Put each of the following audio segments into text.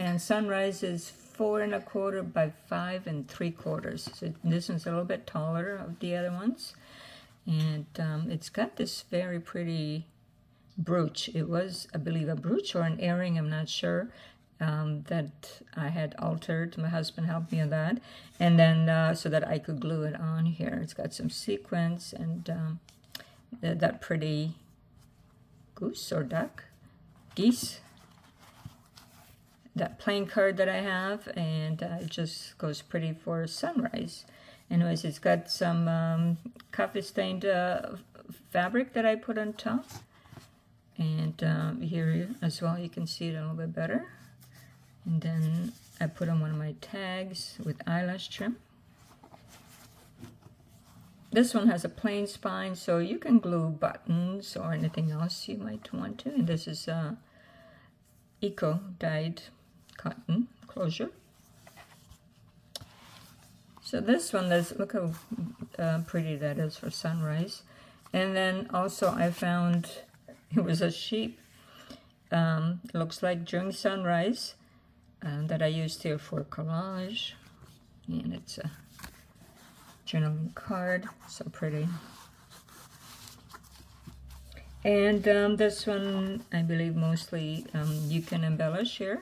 And sunrise is 4 1/4 by 5 3/4. So this one's a little bit taller of the other ones. And it's got this very pretty brooch. It was, I believe, a brooch or an earring, I'm not sure, that I had altered. My husband helped me on that. And then so that I could glue it on here. It's got some sequins and that pretty goose or duck, geese. That plain card that I have, and it just goes pretty for sunrise. Anyways, it's got some coffee stained fabric that I put on top. And here as well, you can see it a little bit better. And then I put on one of my tags with eyelash trim. This one has a plain spine, so you can glue buttons or anything else you might want to. And this is eco dyed cotton closure. So this one, look how pretty that is for sunrise. And then also I found it was a sheep. It looks like during sunrise that I used here for collage. And it's a journaling card, so pretty. And this one, I believe mostly you can embellish here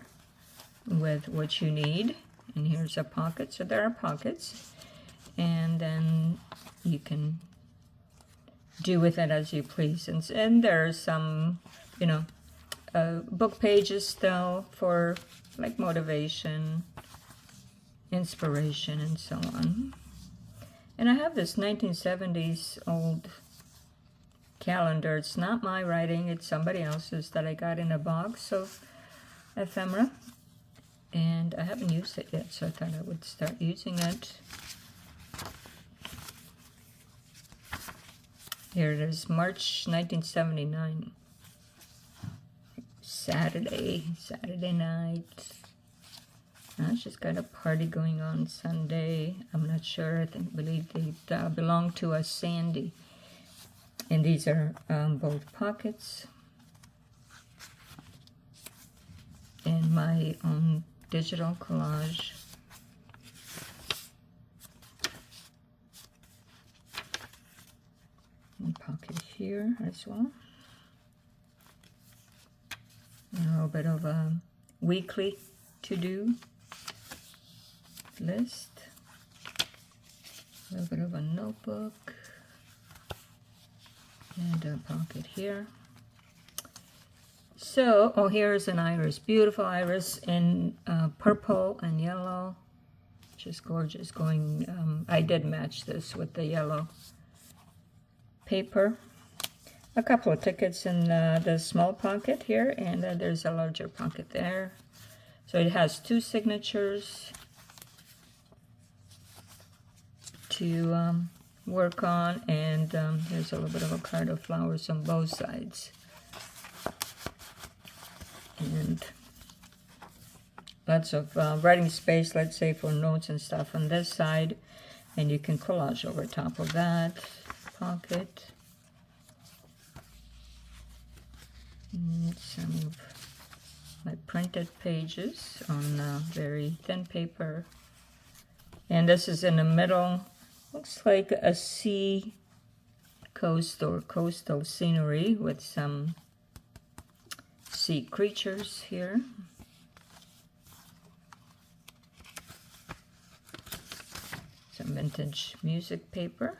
with what you need. And here's a pocket, so there are pockets. And then you can do with it as you please. And there are some, you know, book pages still for like motivation, inspiration, and so on. And I have this 1970s old calendar. It's not my writing, it's somebody else's that I got in a box of ephemera. And I haven't used it yet, so I thought I would start using it. Here it is, March 1979. Saturday night. She's got a party going on Sunday. I'm not sure. I believe they belong to a Sandy. And these are both pockets. And my own digital collage. And pocket here as well. And a little bit of a weekly to-do list. A little bit of a notebook. And a pocket here. So, oh, here's an iris, beautiful iris in purple and yellow, just gorgeous. Going, I did match this with the yellow paper. A couple of tickets in the small pocket here, and there's a larger pocket there. So it has 2 signatures to work on, and there's a little bit of a card of flowers on both sides. And lots of writing space, let's say, for notes and stuff on this side. And you can collage over top of that pocket. And some of my printed pages on very thin paper. And this is in the middle. Looks like a sea coast or coastal scenery with some sea creatures here. Some vintage music paper.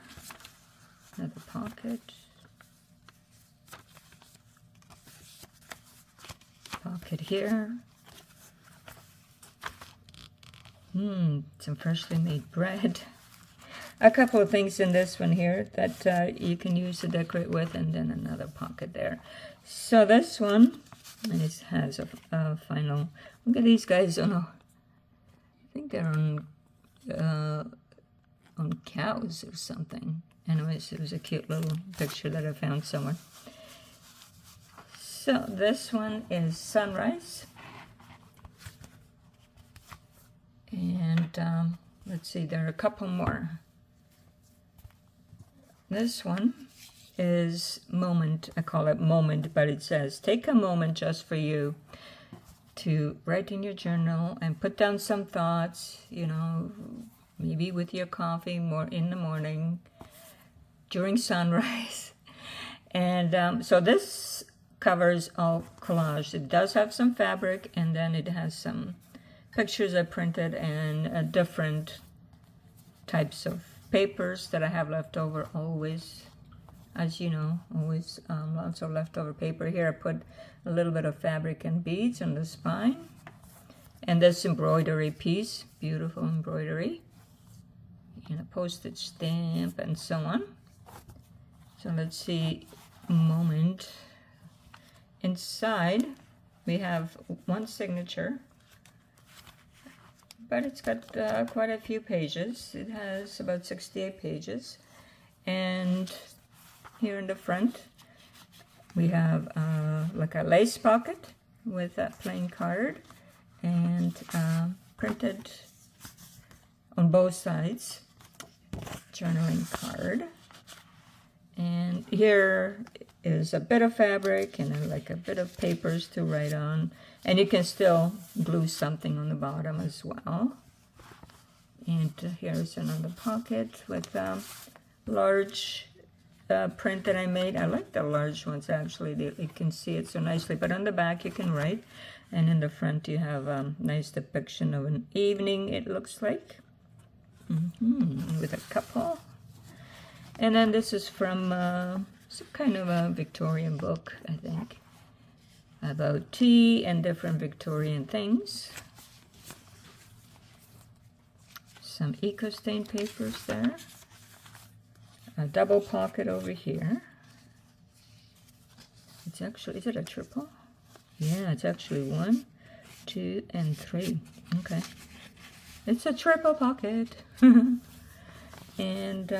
Another pocket. Pocket here. Some freshly made bread. A couple of things in this one here that you can use to decorate with, and then another pocket there. So this one, and it has a final, look at these guys. Oh no, I think they're on cows or something. Anyways, it was a cute little picture that I found somewhere. So this one is sunrise. And let's see, there are a couple more. This one is moment. I call it moment, but it says, take a moment just for you to write in your journal and put down some thoughts, you know, maybe with your coffee more in the morning during sunrise. And so this covers all collage. It does have some fabric, and then it has some pictures I printed and different types of papers that I have left over always. As you know, always lots of leftover paper. Here I put a little bit of fabric and beads on the spine. And this embroidery piece, beautiful embroidery. And a postage stamp and so on. So let's see a moment. Inside we have one signature, but it's got quite a few pages. It has about 68 pages. And here in the front, we have like a lace pocket with a plain card and printed on both sides, journaling card. And here is a bit of fabric and like a bit of papers to write on. And you can still glue something on the bottom as well. And here's another pocket with large print that I made. I like the large ones actually. You can see it so nicely. But on the back you can write, and in the front you have a nice depiction of an evening. It looks like with a couple. And then this is from some kind of a Victorian book, I think, about tea and different Victorian things. Some eco-stain papers there. A double pocket over here. It's actually, is it a triple? Yeah, it's actually 1, 2, and 3. Okay. It's a triple pocket. And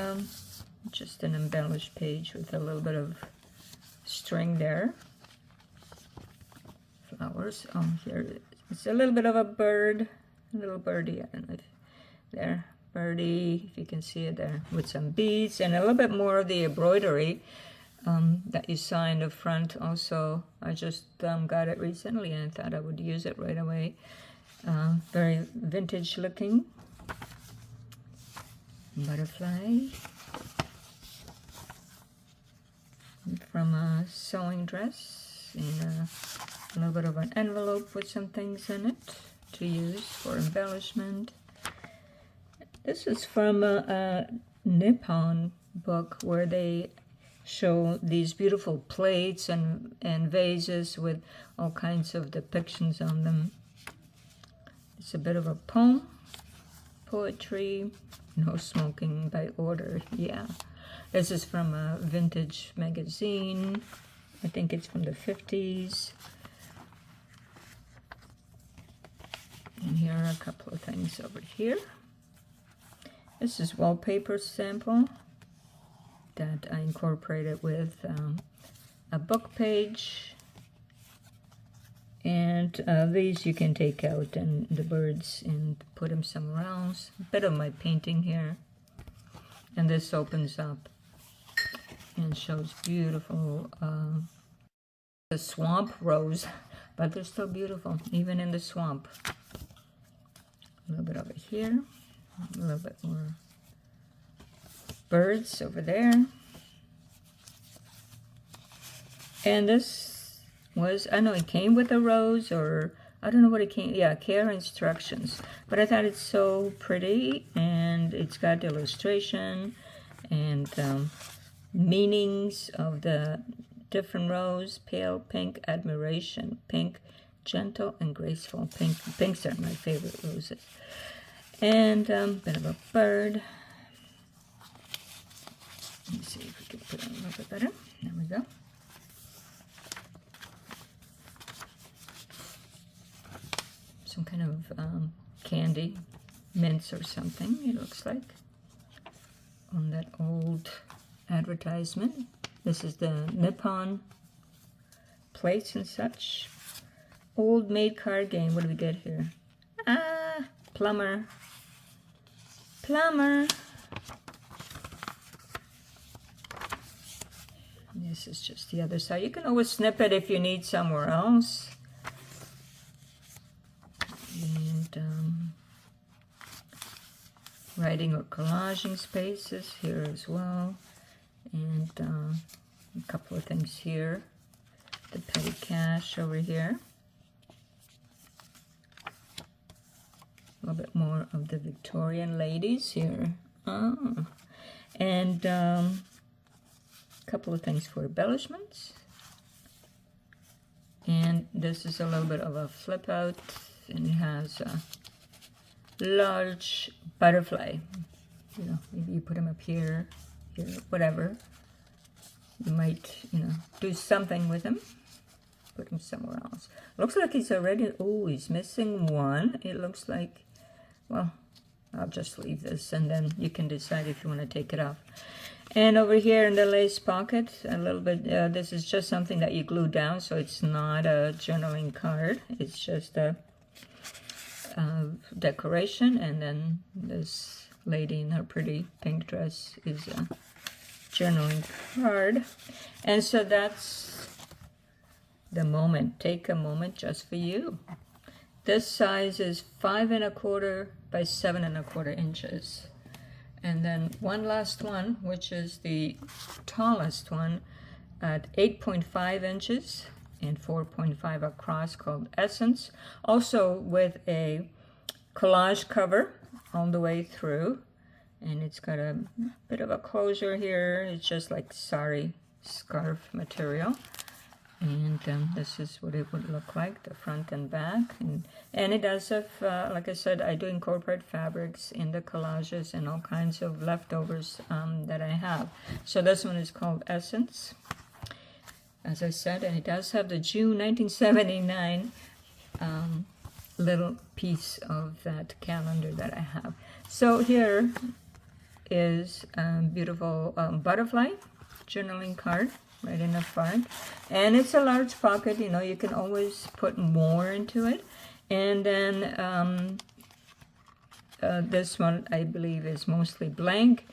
just an embellished page with a little bit of string there. Flowers. Oh, here it's a little bit of a bird. A little birdie, I don't know if there. Birdie, if you can see it there, with some beads and a little bit more of the embroidery that you saw in the front. Also, I just got it recently and I thought I would use it right away. Very vintage looking. Butterfly from a sewing dress, and a little bit of an envelope with some things in it to use for embellishment. This is from a Nippon book where they show these beautiful plates and vases with all kinds of depictions on them. It's a bit of a poem, poetry, no smoking by order, yeah. This is from a vintage magazine. I think it's from the 50s. And here are a couple of things over here. This is wallpaper sample that I incorporated with a book page. And these you can take out, and the birds, and put them somewhere else. A bit of my painting here. And this opens up and shows beautiful the swamp rose, but they're still beautiful even in the swamp. A little bit over here, a little bit more birds over there. And this was, I know it came with a rose, or I don't know what it came, yeah, care instructions. But I thought it's so pretty, and it's got illustration and meanings of the different rose. Pale pink, admiration. Pink, gentle and graceful. Pinks are my favorite roses. And bit of a bird. Let me see if we can put it a little bit better. There we go. Some kind of candy, mints or something, it looks like, on that old advertisement. This is the Nippon plates and such. Old maid card game. What do we get here? Ah, plumber. Plumber. This is just the other side. You can always snip it if you need somewhere else. writing or collaging spaces here as well, and a couple of things here. The petty cash over here. A little bit more of the Victorian ladies here. And a couple of things for embellishments. And this is a little bit of a flip out, and it has a large butterfly. You know, maybe you put them up here, here, whatever. You might, you know, do something with him. Put him somewhere else. Looks like he's already, oh, he's missing one. It looks like, well, I'll just leave this, and then you can decide if you want to take it off. And over here in the lace pocket, a little bit, this is just something that you glue down, so it's not a journaling card. It's just a decoration, and then this lady in her pretty pink dress is a journaling card. And so that's the moment. Take a moment just for you. This size is 5 1/4 by 7 1/4 inches. And then one last one, which is the tallest one, at 8.5 inches and 4.5 across, called Essence. Also with a collage cover all the way through. And it's got a bit of a closure here. It's just like sari scarf material. And this is what it would look like, the front and back. And it does have, like I said, I do incorporate fabrics in the collages and all kinds of leftovers that I have. So this one is called Essence, as I said, and it does have the June 1979 little piece of that calendar that I have. So here is a beautiful butterfly journaling card right in the front, and it's a large pocket. You know, you can always put more into it. And then this one, I believe, is mostly blank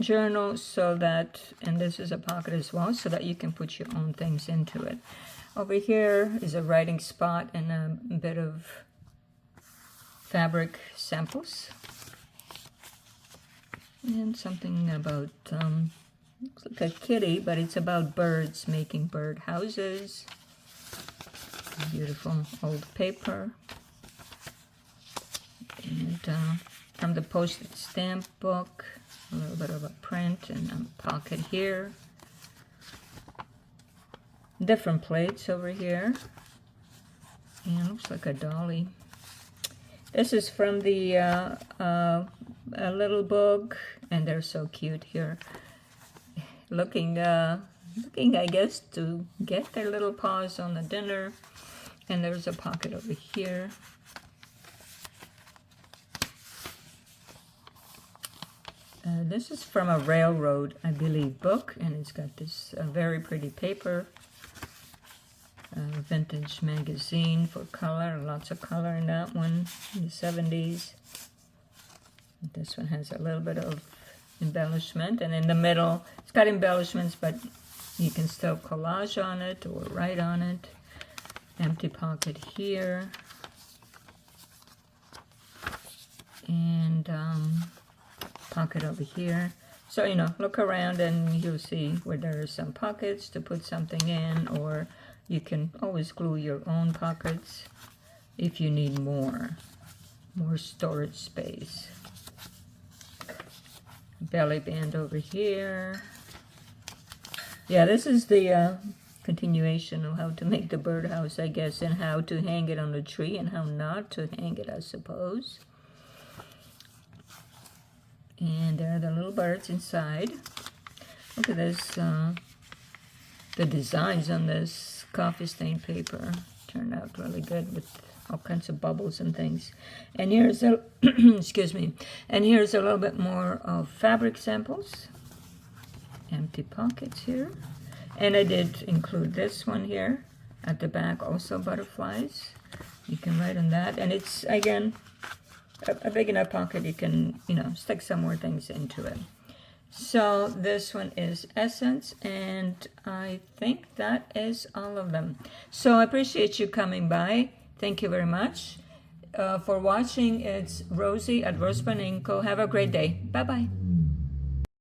journal, so that, and this is a pocket as well, so that you can put your own things into it. Over here is a writing spot and a bit of fabric samples, and something about looks like a kitty, but it's about birds making bird houses. Beautiful old paper. And from the postage stamp book, a little bit of a print and a pocket here. Different plates over here. And looks like a dolly. This is from the a little book, and they're so cute here. Looking, I guess, to get their little paws on the dinner. And there's a pocket over here. This is from a railroad, I believe, book, and it's got this very pretty paper. Vintage magazine for color, lots of color in that one, in the 70s. This one has a little bit of embellishment, and in the middle it's got embellishments, but you can still collage on it or write on it. Empty pocket here, and pocket over here. So, you know, look around and you'll see where there are some pockets to put something in, or you can always glue your own pockets if you need more storage space. Belly band over here. Yeah, this is the continuation of how to make the birdhouse, I guess, and how to hang it on the tree and how not to hang it, I suppose. And there are the little birds inside. Look at this, the designs on this coffee stain paper turned out really good with all kinds of bubbles and things. And here's a, excuse me, and here's a little bit more of fabric samples. Empty pockets here. And I did include this one here at the back, also butterflies. You can write on that, and it's, again, a big enough pocket you can, you know, stick some more things into it. So this one is Essence, and I think that is all of them. So I appreciate you coming by. Thank you very much. for watching. It's Rosie at RoseByNameCo. Have a great day. Bye-bye.